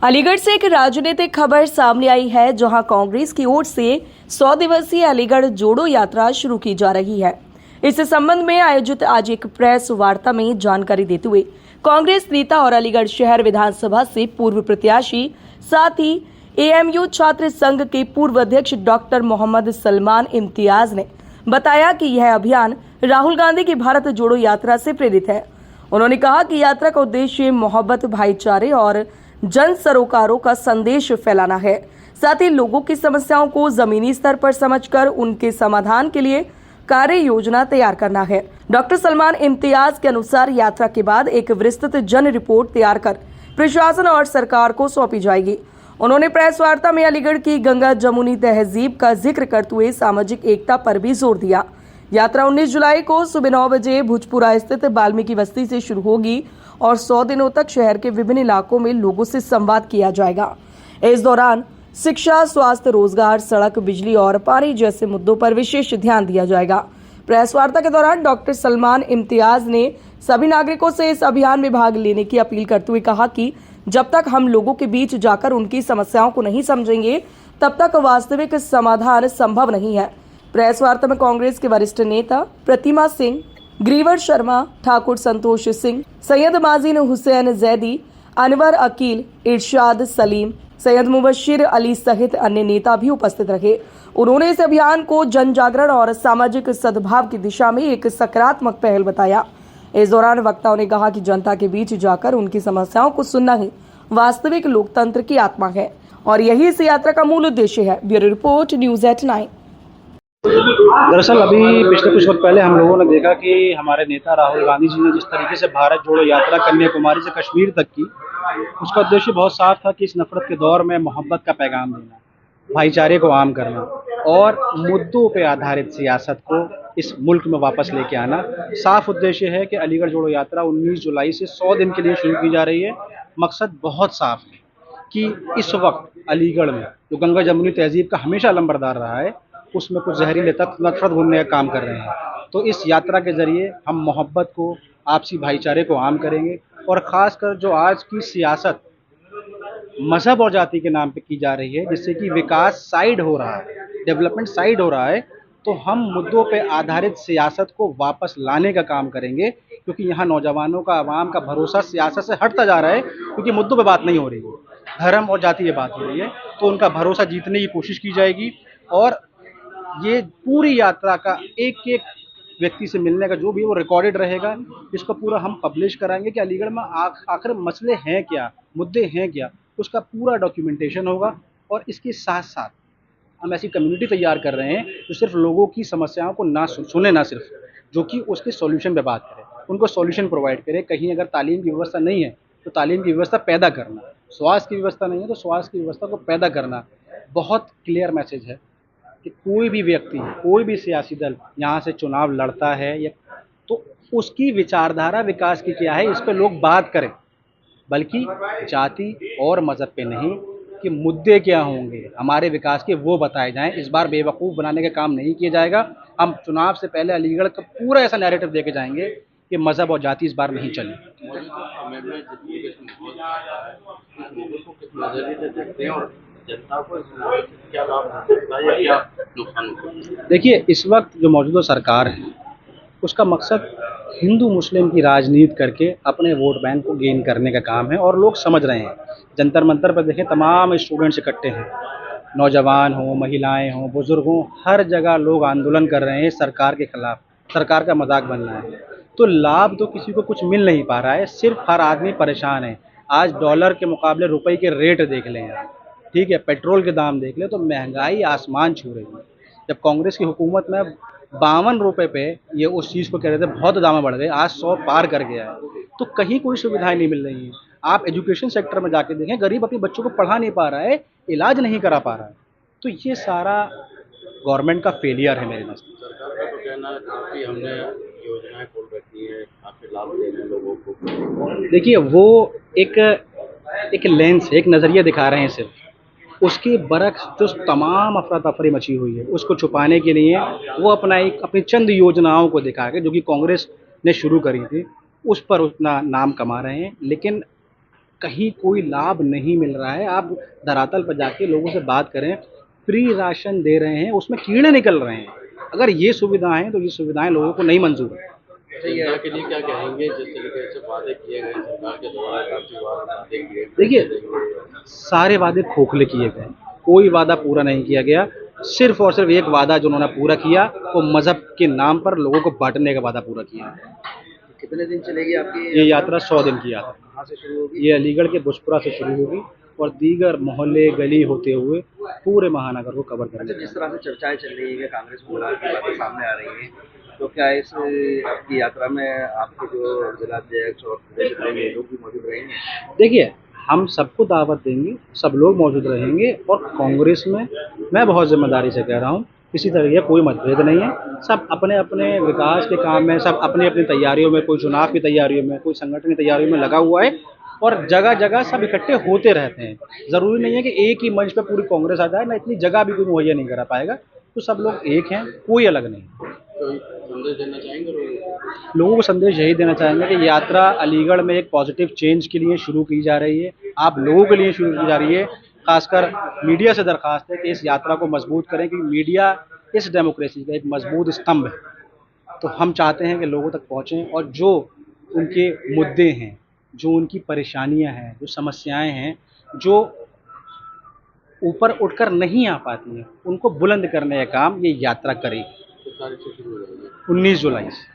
अलीगढ़ से एक राजनीतिक खबर सामने आई है, जहां कांग्रेस की ओर से 100 दिवसीय अलीगढ़ जोड़ो यात्रा शुरू की जा रही है। इस संबंध में आयोजित आज एक प्रेस वार्ता में जानकारी देते हुए कांग्रेस नेता और अलीगढ़ शहर विधानसभा से पूर्व प्रत्याशी, साथ ही एएमयू छात्र संघ के पूर्व अध्यक्ष डॉक्टर मोहम्मद सलमान इम्तियाज ने बताया कि यह अभियान राहुल गांधी की भारत जोड़ो यात्रा से प्रेरित है। उन्होंने कहा कि यात्रा का उद्देश्य मोहब्बत, भाईचारे और जन सरोकारों का संदेश फैलाना है। साथ ही लोगों की समस्याओं को जमीनी स्तर पर समझकर उनके समाधान के लिए कार्य योजना तैयार करना है। डॉक्टर सलमान इम्तियाज के अनुसार यात्रा के बाद एक विस्तृत जन रिपोर्ट तैयार कर प्रशासन और सरकार को सौंपी जाएगी। उन्होंने प्रेस वार्ता में अलीगढ़ की गंगा जमुनी तहजीब का जिक्र करते हुए सामाजिक एकता पर भी जोर दिया। यात्रा 19 जुलाई को सुबह 9 बजे भुजपुरा स्थित वाल्मीकि बस्ती से शुरू होगी और 100 दिनों तक शहर के विभिन्न इलाकों में लोगों से संवाद किया जाएगा। इस दौरान शिक्षा, स्वास्थ्य, रोजगार, सड़क, बिजली और पानी जैसे मुद्दों पर विशेष ध्यान दिया जाएगा। प्रेस वार्ता के दौरान डॉक्टर सलमान इम्तियाज ने सभी नागरिकों से इस अभियान में भाग लेने की अपील करते हुए कहा कि जब तक हम लोगों के बीच जाकर उनकी समस्याओं को नहीं समझेंगे, तब तक वास्तविक समाधान संभव नहीं है। प्रेस वार्ता में कांग्रेस के वरिष्ठ नेता प्रतिमा सिंह, ग्रीवर शर्मा, ठाकुर संतोष सिंह, सैयद माजिन हुसैन जैदी, अनवर अकील, इरशाद सलीम, सैयद मुबशिर अली सहित अन्य नेता भी उपस्थित रहे। उन्होंने इस अभियान को जन जागरण और सामाजिक सद्भाव की दिशा में एक सकारात्मक पहल बताया। इस दौरान वक्ताओं ने कहा कि जनता के बीच जाकर उनकी समस्याओं को सुनना ही वास्तविक लोकतंत्र की आत्मा है और यही इस यात्रा का मूल उद्देश्य है। Bureau report, news eight 9। दरअसल अभी पिछले कुछ वक्त पहले हम लोगों ने देखा कि हमारे नेता राहुल गांधी जी ने जिस तरीके से भारत जोड़ो यात्रा कन्याकुमारी से कश्मीर तक की, उसका उद्देश्य बहुत साफ था कि इस नफरत के दौर में मोहब्बत का पैगाम देना, भाईचारे को आम करना और मुद्दों पर आधारित सियासत को इस मुल्क में वापस लेके आना। साफ उद्देश्य है कि अलीगढ़ जोड़ो यात्रा 19 जुलाई से 100 दिन के लिए शुरू की जा रही है। मकसद बहुत साफ है कि इस वक्त अलीगढ़ में जो गंगा जमुनी तहजीब का हमेशा लंबरदार रहा है, उसमें कुछ जहरीले तत्व नफरत भूनने का काम कर रहे हैं। तो इस यात्रा के जरिए हम मोहब्बत को, आपसी भाईचारे को आम करेंगे और ख़ासकर जो आज की सियासत मज़हब और जाति के नाम पे की जा रही है, जिससे कि विकास साइड हो रहा है, डेवलपमेंट साइड हो रहा है, तो हम मुद्दों पे आधारित सियासत को वापस लाने का काम करेंगे। क्योंकि यहाँ नौजवानों का, आवाम का भरोसा सियासत से हटता जा रहा है, क्योंकि मुद्दों पे बात नहीं हो रही है, धर्म और जाति पे बात हो रही है। तो उनका भरोसा जीतने की कोशिश की जाएगी और ये पूरी यात्रा का एक एक व्यक्ति से मिलने का जो भी वो रिकॉर्डेड रहेगा। इसको पूरा हम पब्लिश कराएंगे कि अलीगढ़ में आखिर मसले हैं क्या, मुद्दे हैं क्या, उसका पूरा डॉक्यूमेंटेशन होगा। और इसके साथ साथ हम ऐसी कम्युनिटी तैयार कर रहे हैं जो सिर्फ लोगों की समस्याओं को ना सुने, ना सिर्फ, जो कि उसके सॉल्यूशन पे बात करें, उनको सॉल्यूशन प्रोवाइड करें। कहीं अगर तालीम की व्यवस्था नहीं है तो तालीम की व्यवस्था पैदा करना, स्वास्थ्य की व्यवस्था नहीं है तो स्वास्थ्य की व्यवस्था को पैदा करना। बहुत क्लियर मैसेज है कि कोई भी व्यक्ति, कोई भी सियासी दल यहाँ से चुनाव लड़ता है या तो उसकी विचारधारा विकास की क्या है, इस पर लोग बात करें, बल्कि जाति और मज़हब पे नहीं कि मुद्दे क्या होंगे हमारे विकास के, वो बताए जाएं। इस बार बेवकूफ़ बनाने का काम नहीं किया जाएगा। हम चुनाव से पहले अलीगढ़ का पूरा ऐसा नैरेटिव देके जाएंगे कि मज़हब और जाति इस बार नहीं चले। देखिए, इस वक्त जो मौजूदा सरकार है उसका मकसद हिंदू मुस्लिम की राजनीति करके अपने वोट बैंक को गेन करने का काम है और लोग समझ रहे हैं। जंतर मंतर पर देखें, तमाम स्टूडेंट्स इकट्ठे हैं, नौजवान हों, महिलाएं हों, बुजुर्ग हों, हर जगह लोग आंदोलन कर रहे हैं सरकार के खिलाफ। सरकार का मजाक बन रहा है, तो लाभ तो किसी को कुछ मिल नहीं पा रहा है, सिर्फ हर आदमी परेशान है। आज डॉलर के मुकाबले रुपए के रेट देख लें आप, ठीक है, पेट्रोल के दाम देख लें, तो महंगाई आसमान छू रही है। जब कांग्रेस की हुकूमत में 52 रुपये पे ये उस चीज़ को कह रहे थे बहुत दाम बढ़ गए, आज 100 पार कर गया है। तो कहीं कोई सुविधाएं नहीं मिल रही हैं। आप एजुकेशन सेक्टर में जाके देखें, गरीब अपने बच्चों को पढ़ा नहीं पा रहा है, इलाज नहीं करा पा रहा है। तो ये सारा गवर्नमेंट का फेलियर है मेरे नज़र। सरकार का तो कहना है काफ़ी हमने योजनाएं खोल रखी हैं, काफ़ी लाभ दे रहे हैं लोगों को। देखिए, वो एक लेंस है, एक नज़रिया दिखा रहे हैं सिर्फ। उसकी बरक्स जो तमाम अफरा तफरी मची हुई है, उसको छुपाने के लिए वो अपनी चंद योजनाओं को दिखा के, जो कि कांग्रेस ने शुरू करी थी, उस पर उतना नाम कमा रहे हैं। लेकिन कहीं कोई लाभ नहीं मिल रहा है। आप धरातल पर जाके लोगों से बात करें, फ्री राशन दे रहे हैं, उसमें कीड़े निकल रहे हैं। अगर ये सुविधा है तो ये सुविधाएं लोगों को नहीं मंजूर है। जनता के लिए क्या कहेंगे, जिस तरीके से वादे किए गए सरकार के द्वारा, काफी वादे देंगे, देखिए, पैसे देंगे। सारे वादे खोखले किए गए, कोई वादा पूरा नहीं किया गया। सिर्फ और सिर्फ एक वादा जो उन्होंने पूरा किया वो मजहब के नाम पर लोगों को बांटने का वादा पूरा किया। कितने दिन चलेगी आपकी ये यात्रा 100 दिन की यात्रा, कहाँ से शुरू होगी? ये अलीगढ़ के बुशपुरा से शुरू होगी और दीगर मोहल्ले गली होते हुए पूरे महानगर को कवर अच्छा, करेंगे। जिस तरह से चर्चाएं चल रही है, कांग्रेस में बदलाव की बातें सामने आ रही हैं, तो क्या इस आपकी यात्रा में आपके जो जिलाध्यक्ष और प्रदेश अध्यक्ष लोग भी मौजूद रहेंगे? देखिए, हम सबको दावत देंगे, सब लोग मौजूद रहेंगे और कांग्रेस में मैं बहुत जिम्मेदारी से कह रहा हूँ, किसी तरह का कोई मतभेद नहीं है। सब अपने अपने विकास के काम में, सब अपनी अपनी तैयारियों में, कोई चुनाव की तैयारियों में, कोई संगठन की तैयारियों में लगा हुआ है और जगह जगह सब इकट्ठे होते रहते हैं। ज़रूरी नहीं है कि एक ही मंच पर पूरी कांग्रेस आ जाए, ना इतनी जगह भी कोई मुहैया नहीं करा पाएगा। तो सब लोग एक हैं, कोई अलग नहीं। तो संदेश देना चाहेंगे लोगों को संदेश यही देना चाहेंगे कि यात्रा अलीगढ़ में एक पॉजिटिव चेंज के लिए शुरू की जा रही है, आप लोगों के लिए शुरू की जा रही है। खासकर मीडिया से दरख्वास्त है कि इस यात्रा को मजबूत करें, क्योंकि मीडिया इस डेमोक्रेसी का एक मजबूत स्तंभ है। तो हम चाहते हैं कि लोगों तक पहुँचें और जो उनके मुद्दे हैं, जो उनकी परेशानियां हैं, जो समस्याएं हैं, जो ऊपर उठकर नहीं आ पाती हैं, उनको बुलंद करने का काम ये यात्रा करेगी। किस तारीख से शुरू हो जाएगी? 19 जुलाई से।